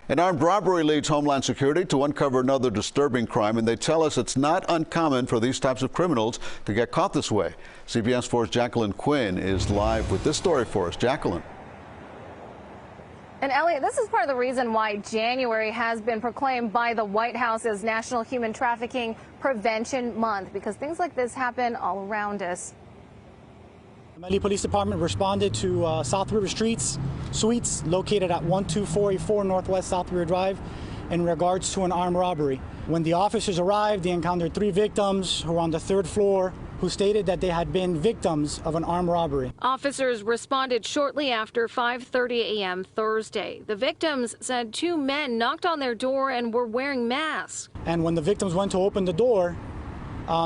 An armed robbery leads Homeland Security to uncover another disturbing crime, and they tell us it's not uncommon for these types of criminals to get caught this way. CBS 4's Jacqueline Quynh is live with this story for us. Jacqueline. And Elliot, this is part of the reason why January has been proclaimed by the White House as National Human Trafficking Prevention Month, because things like this happen all around us. The Medley Police Department responded to South River Suites located at 12484 Northwest South River Drive in regards to an armed robbery. When the officers arrived, they encountered 3 victims who were on the 3rd floor who stated that they had been victims of an armed robbery. Officers responded shortly after 5:30 a.m. Thursday. The victims said 2 men knocked on their door and were wearing masks. And when the victims went to open the door,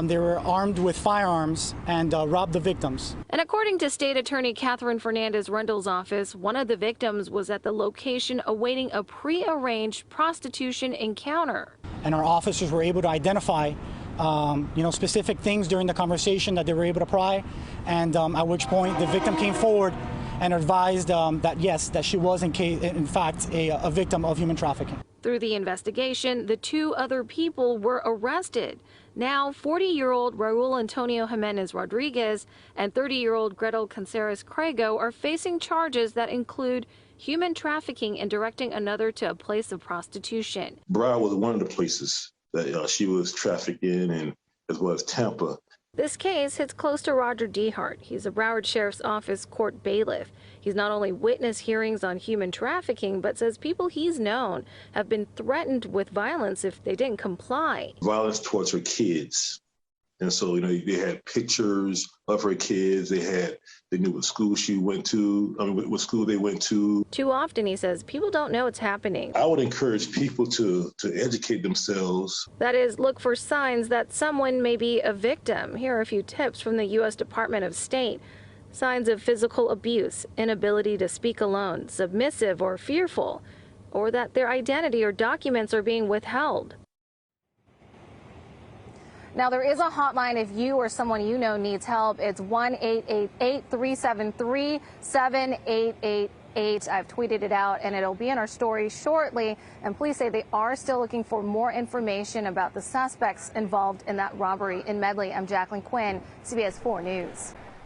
they were armed with firearms and robbed the victims. And according to State Attorney Catherine Fernandez-Rendell's office, one of the victims was at the location awaiting a prearranged prostitution encounter. And our officers were able to identify specific things during the conversation that they were able to pry, and at which point the victim came forward and advised that yes, that she was in fact a victim of human trafficking. Through the investigation, the 2 other people were arrested. Now, 40-year-old Raul Antonio Jimenez Rodriguez and 30-year-old Gretel Canceres Crego are facing charges that include human trafficking and directing another to a place of prostitution. Broward was one of the places that she was trafficked in, and as well as Tampa. This case hits close to Roger Dehart. He's a Broward Sheriff's Office court bailiff. He's not only witnessed hearings on human trafficking, but says people he's known have been threatened with violence if they didn't comply. Violence towards her kids. And so, they had pictures of her kids. They knew what school she went to, what school they went to. Too often, he says, people don't know it's happening. I would encourage people to educate themselves. That is, look for signs that someone may be a victim. Here are a few tips from the U.S. Department of State. Signs of physical abuse, inability to speak alone, submissive or fearful, or that their identity or documents are being withheld. Now, there is a hotline if you or someone you know needs help. It's 1-888-373-7888. I've tweeted it out, and it'll be in our story shortly. And police say they are still looking for more information about the suspects involved in that robbery in Medley. I'm Jacqueline Quynh, CBS 4 News.